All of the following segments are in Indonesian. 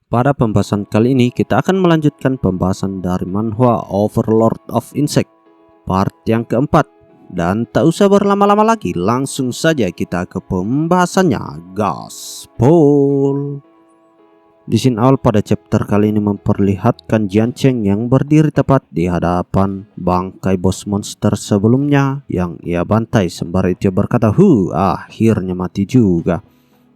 Pada pembahasan kali ini kita akan melanjutkan pembahasan dari manhwa Overlord of Insect part yang keempat. Dan tak usah berlama-lama lagi, langsung saja kita ke pembahasannya. Gaspol. Di scene awal pada chapter kali ini memperlihatkan Jian Cheng yang berdiri tepat di hadapan bangkai bos monster sebelumnya yang ia bantai, sembari dia berkata, akhirnya mati juga."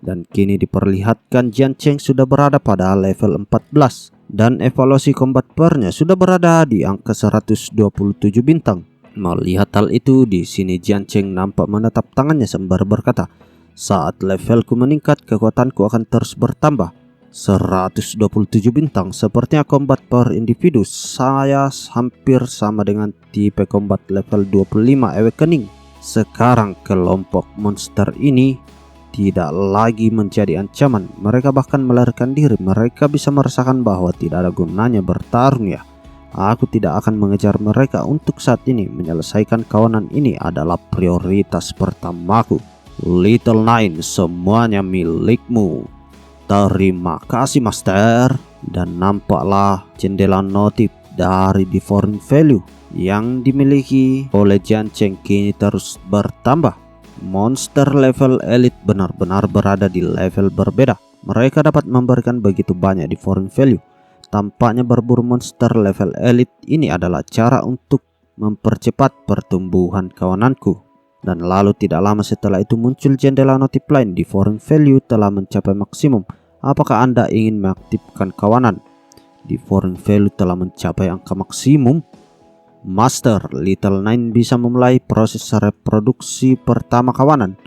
Dan kini diperlihatkan Jian Cheng sudah berada pada level 14 dan evaluasi combat powernya sudah berada di angka 127 bintang. Melihat hal itu, di sini Jian Cheng nampak menatap tangannya sembari berkata, "Saat levelku meningkat, kekuatanku akan terus bertambah." 127 bintang, sepertinya combat power individu saya hampir sama dengan tipe combat level 25 awakening. Sekarang kelompok monster ini tidak lagi menjadi ancaman. Mereka bahkan melarikan diri. Mereka bisa merasakan bahwa tidak ada gunanya bertarung ya. Aku tidak akan mengejar mereka untuk saat ini. Menyelesaikan kawanan ini adalah prioritas pertamaku. Little Nine, semuanya milikmu. Terima kasih Master. Dan nampaklah jendela notif dari The Foreign Value yang dimiliki oleh Jian Cheng kini terus bertambah. Monster level elite benar-benar berada di level berbeda. Mereka dapat memberikan begitu banyak di foreign value. Tampaknya berburu monster level elite ini adalah cara untuk mempercepat pertumbuhan kawananku. Dan lalu tidak lama setelah itu muncul jendela notif lain. Di foreign value telah mencapai maksimum. Apakah Anda ingin mengaktifkan kawanan? Di foreign value telah mencapai angka maksimum. Master, Little Nine bisa memulai proses reproduksi pertama kawanan.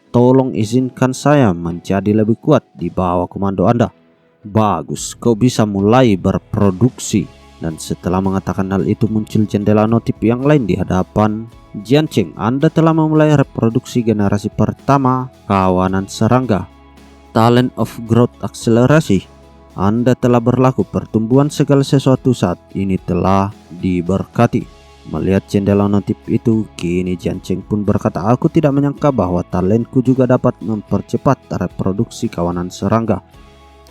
Tolong izinkan saya menjadi lebih kuat di bawah komando Anda. Bagus, kau bisa mulai berproduksi. Dan setelah mengatakan hal itu muncul jendela notif yang lain di hadapan Jian Cheng. Anda telah memulai reproduksi generasi pertama kawanan serangga. Talent of Growth Akselerasi. Anda telah berlaku, pertumbuhan segala sesuatu saat ini telah diberkati. Melihat jendela notif itu, kini Jian Cheng pun berkata, "Aku tidak menyangka bahwa talentku juga dapat mempercepat reproduksi kawanan serangga.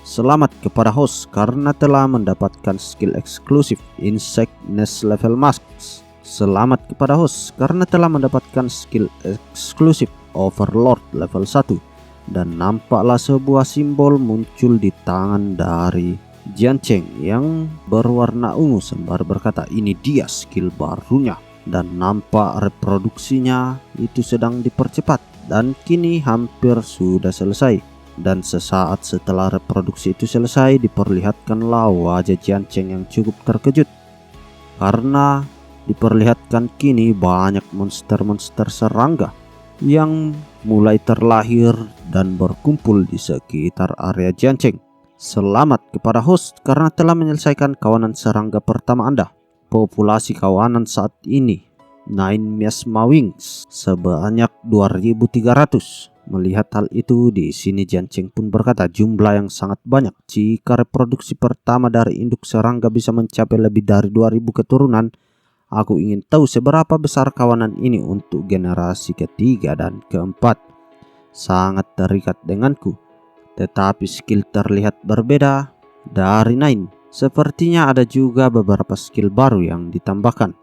Selamat kepada host karena telah mendapatkan skill eksklusif Insect Nest Level Masks. Selamat kepada host karena telah mendapatkan skill eksklusif Overlord level 1. Dan nampaklah sebuah simbol muncul di tangan dari Jian Cheng yang berwarna ungu sembari berkata, "Ini dia skill barunya." Dan nampak reproduksinya itu sedang dipercepat dan kini hampir sudah selesai. Dan sesaat setelah reproduksi itu selesai, diperlihatkanlah wajah Jian Cheng yang cukup terkejut karena diperlihatkan kini banyak monster-monster serangga yang mulai terlahir dan berkumpul di sekitar area Jian Cheng. Selamat kepada host karena telah menyelesaikan kawanan serangga pertama Anda. Populasi kawanan saat ini Nine Miasma Wings sebanyak 2300. Melihat hal itu, di sini Jian Cheng pun berkata, "Jumlah yang sangat banyak. Jika reproduksi pertama dari induk serangga bisa mencapai lebih dari 2000 keturunan, aku ingin tahu seberapa besar kawanan ini untuk generasi ketiga dan keempat. Sangat terikat denganku. Tetapi skill terlihat berbeda dari Nine. Sepertinya ada juga beberapa skill baru yang ditambahkan.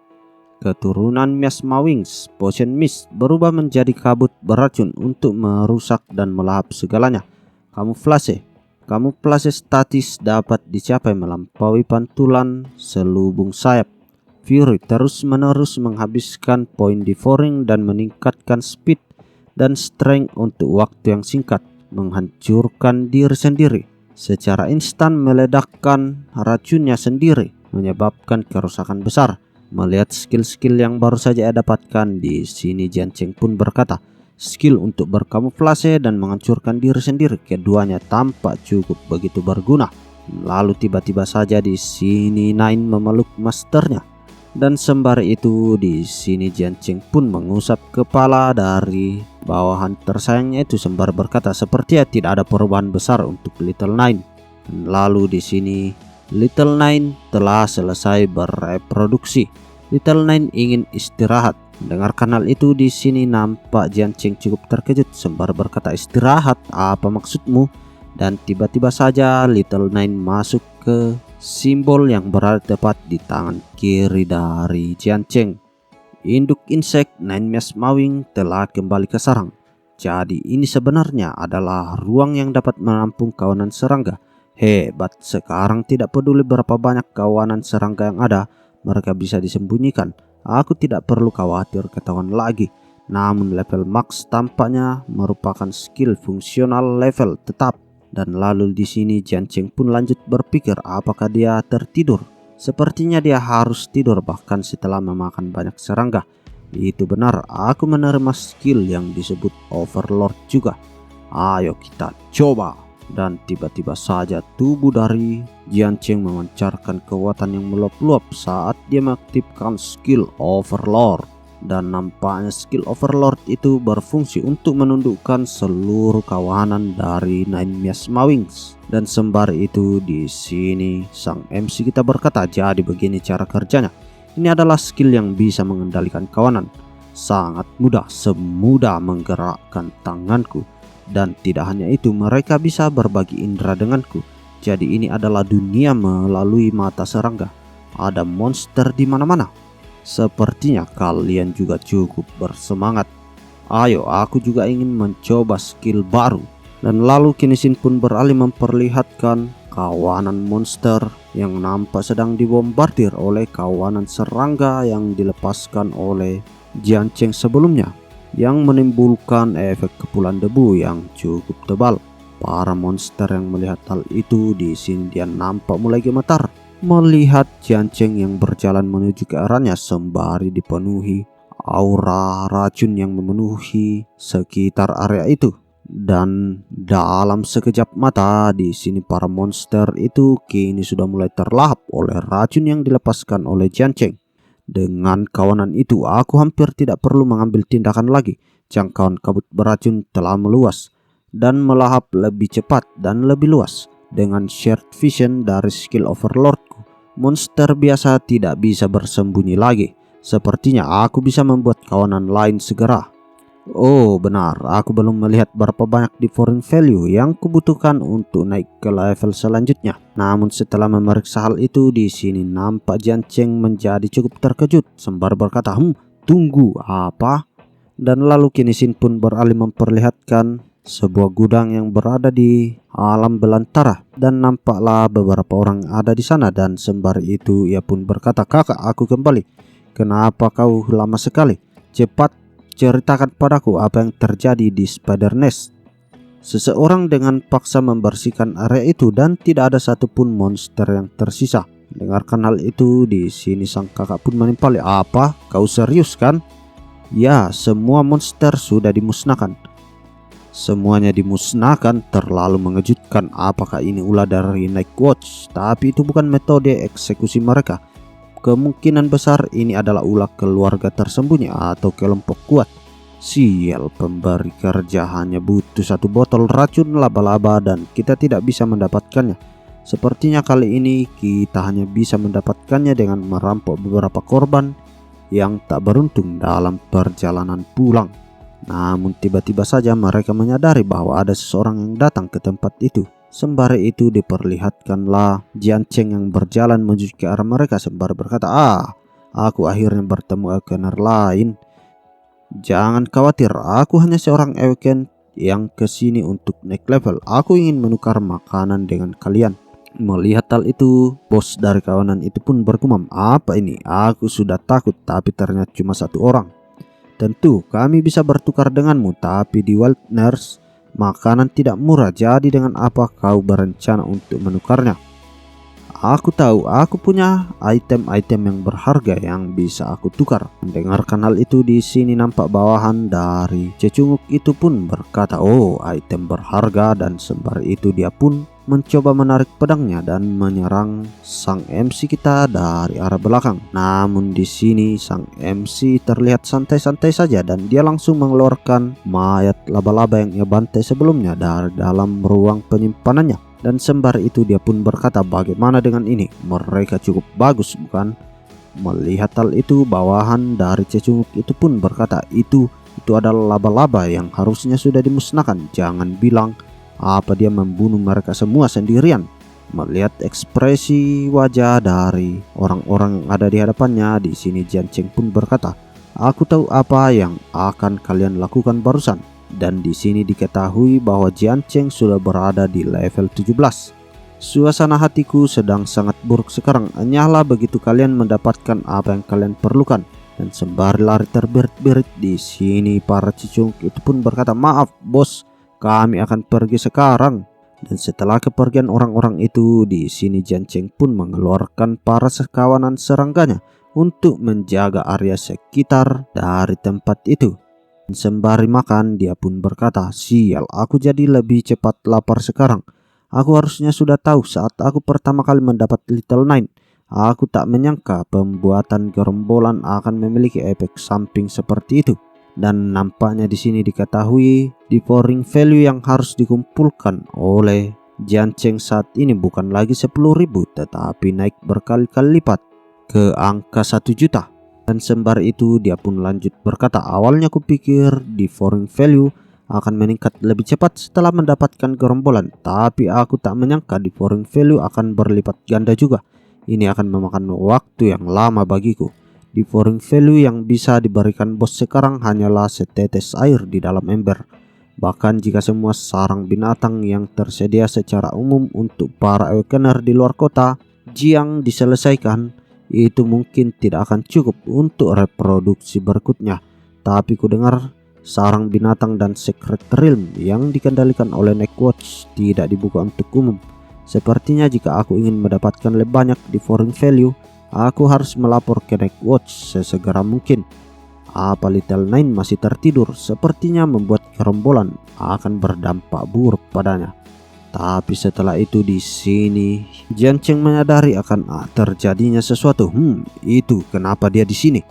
Keturunan Miasma Wings, Potion Mist, berubah menjadi kabut beracun untuk merusak dan melahap segalanya. Kamuflase statis dapat dicapai melampaui pantulan selubung sayap. Fury terus-menerus menghabiskan poin devouring dan meningkatkan speed dan strength untuk waktu yang singkat. Menghancurkan diri sendiri secara instan, meledakkan racunnya sendiri, menyebabkan kerusakan besar. Melihat skill-skill yang baru saja ia dapatkan, di sini Jian Cheng pun berkata, skill untuk berkamuflase dan menghancurkan diri sendiri, keduanya tampak cukup begitu berguna. Lalu tiba-tiba saja di sini Nine memeluk masternya. Dan sembari itu, di sini Jian Cheng pun mengusap kepala dari bawahan tersayangnya itu sembari berkata, "Sepertinya tidak ada perubahan besar untuk Little Nine." Dan lalu di sini Little Nine telah selesai bereproduksi. Little Nine ingin istirahat. Mendengarkan hal itu, di sini nampak Jian Cheng cukup terkejut sembari berkata, "Istirahat? Apa maksudmu?" Dan tiba-tiba saja Little Nine masuk ke simbol yang berada tepat di tangan kiri dari Jiancheng. Induk insek Nine Mesh Mawing telah kembali ke sarang. Jadi ini sebenarnya adalah ruang yang dapat menampung kawanan serangga. Hebat, sekarang tidak peduli berapa banyak kawanan serangga yang ada, mereka bisa disembunyikan. Aku tidak perlu khawatir ketahuan lagi. Namun level max tampaknya merupakan skill fungsional level tetap. Dan lalu di sini Jiancheng pun lanjut berpikir apakah dia tertidur. Sepertinya dia harus tidur bahkan setelah memakan banyak serangga. Itu benar, aku menerima skill yang disebut Overlord juga. Ayo kita coba. Dan tiba-tiba saja tubuh dari Jiancheng memancarkan kekuatan yang meluap-luap saat dia mengaktifkan skill Overlord. Dan nampaknya skill Overlord itu berfungsi untuk menundukkan seluruh kawanan dari Nine Mesh Mawings. Dan sembari itu di sini sang MC kita berkata, jadi begini cara kerjanya. Ini adalah skill yang bisa mengendalikan kawanan. Sangat mudah, semudah menggerakkan tanganku. Dan tidak hanya itu, mereka bisa berbagi indera denganku. Jadi ini adalah dunia melalui mata serangga. Ada monster di mana-mana. Sepertinya kalian juga cukup bersemangat. Ayo, aku juga ingin mencoba skill baru. Dan lalu Kinesin pun beralih memperlihatkan kawanan monster yang nampak sedang dibombardir oleh kawanan serangga yang dilepaskan oleh Jiancheng sebelumnya, yang menimbulkan efek kepulan debu yang cukup tebal. Para monster yang melihat hal itu di sini dia nampak mulai gemetar melihat Jiancheng yang berjalan menuju ke arahnya sembari dipenuhi aura racun yang memenuhi sekitar area itu. Dan dalam sekejap mata di sini para monster itu kini sudah mulai terlahap oleh racun yang dilepaskan oleh Jiancheng. Dengan kawanan itu aku hampir tidak perlu mengambil tindakan lagi. Jangkauan kabut beracun telah meluas dan melahap lebih cepat dan lebih luas. Dengan shared vision dari skill Overlordku, monster biasa tidak bisa bersembunyi lagi. Sepertinya aku bisa membuat kawanan lain segera. Oh benar, aku belum melihat berapa banyak differing value yang kubutuhkan untuk naik ke level selanjutnya. Namun setelah memeriksa hal itu, di sini nampak Jiancheng menjadi cukup terkejut sembari berkata, tunggu apa? Dan lalu Kinesin pun beralih memperlihatkan sebuah gudang yang berada di alam belantara, dan nampaklah beberapa orang ada di sana. Dan sembari itu ia pun berkata, kakak, aku kembali. Kenapa kau lama sekali? Cepat ceritakan padaku apa yang terjadi di Spider Nest. Seseorang dengan paksa membersihkan area itu dan tidak ada satupun monster yang tersisa. Dengarkan hal itu, di sini sang kakak pun menimpali. Apa? Kau serius kan? Ya, semua monster sudah dimusnahkan. Semuanya dimusnahkan? Terlalu mengejutkan. Apakah ini ulah dari Night Watch? Tapi itu bukan metode eksekusi mereka. Kemungkinan besar ini adalah ulah keluarga tersembunyi atau kelompok kuat. Sial, pemberi kerja hanya butuh satu botol racun laba-laba dan kita tidak bisa mendapatkannya. Sepertinya kali ini kita hanya bisa mendapatkannya dengan merampok beberapa korban yang tak beruntung dalam perjalanan pulang. Namun tiba-tiba saja mereka menyadari bahwa ada seseorang yang datang ke tempat itu. Sembari itu diperlihatkanlah Jiancheng yang berjalan menuju ke arah mereka sembari berkata, aku akhirnya bertemu Awakener lain. Jangan khawatir, aku hanya seorang Awaken yang kesini untuk naik level. Aku ingin menukar makanan dengan kalian. Melihat hal itu, bos dari kawanan itu pun bergumam, apa ini? Aku sudah takut, tapi ternyata cuma satu orang. Tentu kami bisa bertukar denganmu, tapi di Wilderness makanan tidak murah. Jadi dengan apa kau berencana untuk menukarnya? Aku tahu, aku punya item-item yang berharga yang bisa aku tukar. Mendengarkan hal itu, di sini nampak bawahan dari cecunguk itu pun berkata, item berharga. Dan sembari itu dia pun mencoba menarik pedangnya dan menyerang sang MC kita dari arah belakang. Namun di sini sang MC terlihat santai-santai saja dan dia langsung mengeluarkan mayat laba-laba yang ia bantai sebelumnya dari dalam ruang penyimpanannya. Dan sembari itu dia pun berkata, bagaimana dengan ini? Mereka cukup bagus, bukan? Melihat hal itu, bawahan dari cecunguk itu pun berkata, itu adalah laba-laba yang harusnya sudah dimusnahkan. Jangan bilang Apa dia membunuh mereka semua sendirian? Melihat ekspresi wajah dari orang-orang yang ada di hadapannya, di sini Jian Cheng pun berkata, "Aku tahu apa yang akan kalian lakukan barusan." Dan di sini diketahui bahwa Jian Cheng sudah berada di level 17. Suasana hatiku sedang sangat buruk sekarang. Hanyalah begitu kalian mendapatkan apa yang kalian perlukan. Dan sembari lari terbirit-birit, di sini para cicung itu pun berkata, "Maaf bos, kami akan pergi sekarang." Dan setelah kepergian orang-orang itu, di sini Jian Cheng pun mengeluarkan para sekawanan serangganya untuk menjaga area sekitar dari tempat itu. Dan sembari makan, dia pun berkata, "Sial, aku jadi lebih cepat lapar sekarang. Aku harusnya sudah tahu saat aku pertama kali mendapat Little Nine. Aku tak menyangka pembuatan gerombolan akan memiliki efek samping seperti itu." Dan nampaknya di sini diketahui devouring value yang harus dikumpulkan oleh Jian Cheng saat ini bukan lagi 10.000 tetapi naik berkali-kali lipat ke angka 1 juta. Dan sembari itu dia pun lanjut berkata, "Awalnya kupikir devouring value akan meningkat lebih cepat setelah mendapatkan gerombolan, tapi aku tak menyangka devouring value akan berlipat ganda juga. Ini akan memakan waktu yang lama bagiku. Devouring value yang bisa diberikan bos sekarang hanyalah setetes air di dalam ember. Bahkan jika semua sarang binatang yang tersedia secara umum untuk para awakener di luar kota Jiang diselesaikan, itu mungkin tidak akan cukup untuk reproduksi berikutnya. Tapi ku dengar sarang binatang dan secret realm yang dikendalikan oleh Neckwatch tidak dibuka untuk umum. Sepertinya jika aku ingin mendapatkan lebih banyak devouring value, aku harus melapor ke Neckwatch sesegera mungkin." Apa Little Nine masih tertidur? Sepertinya membuat gerombolan akan berdampak buruk padanya. Tapi setelah itu di sini Jian Cheng menyadari akan terjadinya sesuatu. Itu kenapa dia di sini?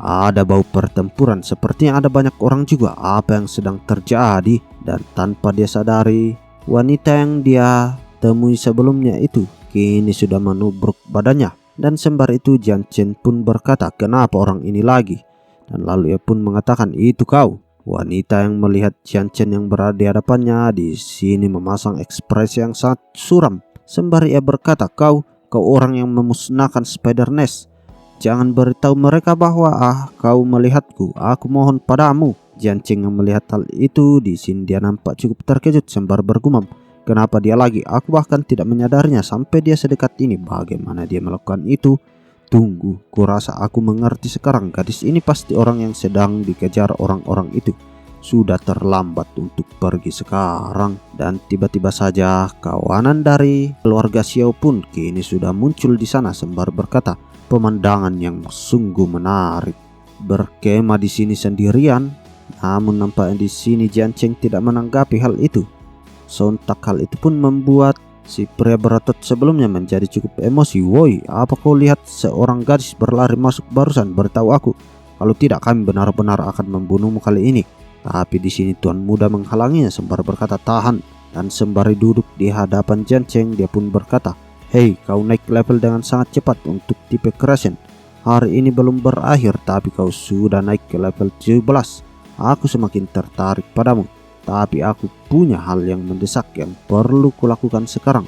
Ada bau pertempuran, sepertinya ada banyak orang juga. Apa yang sedang terjadi? Dan tanpa dia sadari, wanita yang dia temui sebelumnya itu kini sudah menubruk badannya. Dan sembari itu Jian Cheng pun berkata, "Kenapa orang ini lagi?" Dan lalu ia pun mengatakan, "Itu kau." Wanita yang melihat Jian Cheng yang berada di hadapannya di sini memasang ekspresi yang sangat suram. Sembari ia berkata, kau orang yang memusnahkan Spider Nest. Jangan beritahu mereka bahwa kau melihatku. Aku mohon padamu." Jian Cheng yang melihat hal itu di sini dia nampak cukup terkejut sembari bergumam, "Kenapa dia lagi? Aku bahkan tidak menyadarinya sampai dia sedekat ini. Bagaimana dia melakukan itu? Tunggu, kurasa aku mengerti sekarang. Gadis ini pasti orang yang sedang dikejar orang-orang itu. Sudah terlambat untuk pergi sekarang." Dan tiba-tiba saja kawanan dari keluarga Xiao pun kini sudah muncul di sana sembari berkata, "Pemandangan yang sungguh menarik." Berkemah di sini sendirian, namun nampaknya di sini Jian Cheng tidak menanggapi hal itu. Sontak hal itu pun membuat si pria berotot sebelumnya menjadi cukup emosi. "Woi, apa kau lihat seorang gadis berlari masuk barusan? Beritahu aku. Kalau tidak, kami benar-benar akan membunuhmu kali ini." Tapi di sini tuan muda menghalanginya sembari berkata, "Tahan." Dan sembari duduk di hadapan Jian Cheng, dia pun berkata, "Hei, kau naik level dengan sangat cepat untuk tipe Crescent. Hari ini belum berakhir tapi kau sudah naik ke level 17. Aku semakin tertarik padamu. Tapi aku punya hal yang mendesak yang perlu kulakukan sekarang."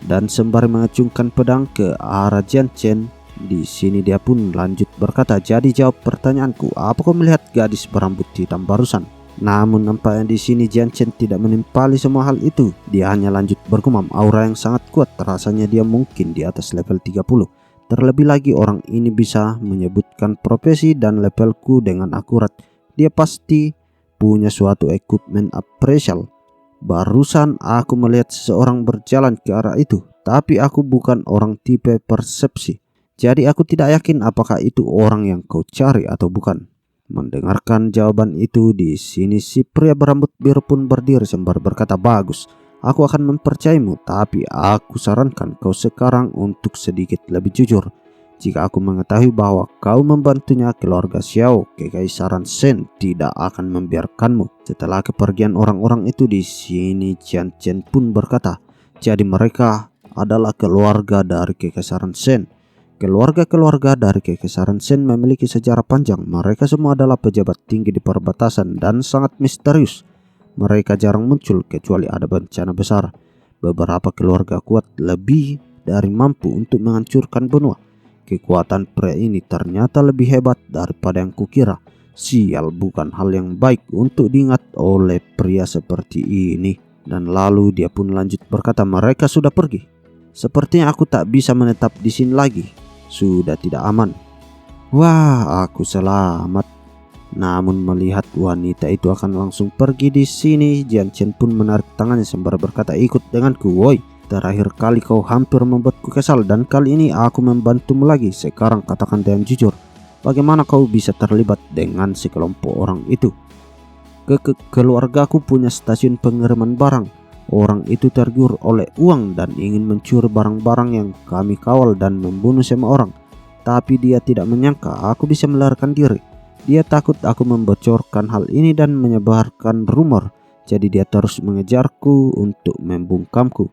Dan sembari mengacungkan pedang ke arah Jian Cheng, di sini dia pun lanjut berkata, "Jadi jawab pertanyaanku, apa kau melihat gadis berambut hitam barusan?" Namun nampaknya di sini Jian Cheng tidak menimpali semua hal itu. Dia hanya lanjut bergumam, "Aura yang sangat kuat, rasanya dia mungkin di atas level 30. Terlebih lagi orang ini bisa menyebutkan profesi dan levelku dengan akurat. Dia pasti punya suatu equipment appraisal. Barusan aku melihat seseorang berjalan ke arah itu, tapi aku bukan orang tipe persepsi. Jadi aku tidak yakin apakah itu orang yang kau cari atau bukan." Mendengarkan jawaban itu, di sini si pria berambut biru pun berdiri sembari berkata, "Bagus, aku akan mempercayaimu, tapi aku sarankan kau sekarang untuk sedikit lebih jujur. Jika aku mengetahui bahwa kau membantunya keluarga Xiao, Kekaisaran Shen tidak akan membiarkanmu." Setelah kepergian orang-orang itu, di sini Jian Cheng pun berkata, "Jadi mereka adalah keluarga dari Kekaisaran Shen." Keluarga-keluarga dari Kekaisaran Shen memiliki sejarah panjang. Mereka semua adalah pejabat tinggi di perbatasan dan sangat misterius. mereka jarang muncul kecuali ada bencana besar. Beberapa keluarga kuat lebih dari mampu untuk menghancurkan benua. Kekuatan pria ini ternyata lebih hebat daripada yang kukira. Sial, bukan hal yang baik untuk diingat oleh pria seperti ini. Dan lalu dia pun lanjut berkata, mereka sudah pergi. Sepertinya aku tak bisa menetap di sini lagi. Sudah tidak aman. Wah, aku selamat. Namun melihat wanita itu akan langsung pergi di sini, Jian Chen pun menarik tangannya sembari berkata, ikut denganku, woi. Terakhir kali kau hampir membuatku kesal dan kali ini aku membantumu lagi. Sekarang katakan dengan jujur, bagaimana kau bisa terlibat dengan sekelompok orang itu? Keluargaku punya stasiun pengiriman barang. Orang itu tergiur oleh uang dan ingin mencuri barang-barang yang kami kawal dan membunuh semua orang. Tapi dia tidak menyangka aku bisa melarikan diri. Dia takut aku membocorkan hal ini dan menyebarkan rumor. Jadi dia terus mengejarku untuk membungkamku.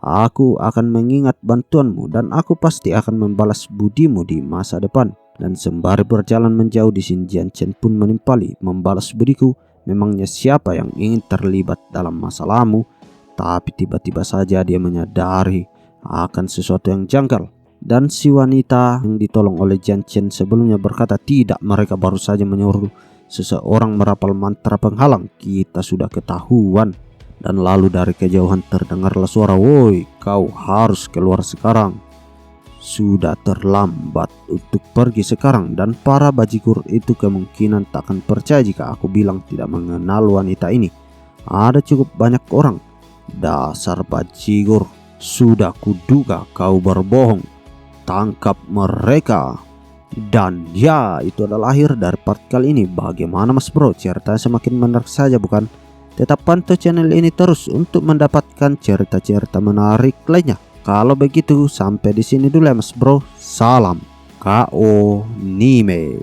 Aku akan mengingat bantuanmu dan aku pasti akan membalas budimu di masa depan. Dan sembari berjalan menjauh di sini, Jian Chen pun menimpali, membalas budiku. Memangnya siapa yang ingin terlibat dalam masalahmu? Tapi tiba-tiba saja dia menyadari akan sesuatu yang janggal. Dan si wanita yang ditolong oleh Jian Chen sebelumnya berkata, tidak, mereka baru saja menyuruh seseorang merapal mantra penghalang. Kita sudah ketahuan. Dan lalu dari kejauhan terdengarlah suara, woi, kau harus keluar sekarang. Sudah terlambat untuk pergi sekarang. Dan para bajigur itu kemungkinan tak akan percaya jika aku bilang tidak mengenal wanita ini. Ada cukup banyak orang. Dasar bajigur, sudah kuduga kau berbohong. Tangkap mereka. Dan ya, itu adalah akhir dari part kali ini. Bagaimana mas bro? Ceritanya semakin menarik saja bukan? Tetap pantau channel ini terus untuk mendapatkan cerita-cerita menarik lainnya. Kalau begitu sampai di sini dulu ya mas bro. Salam KO Nime.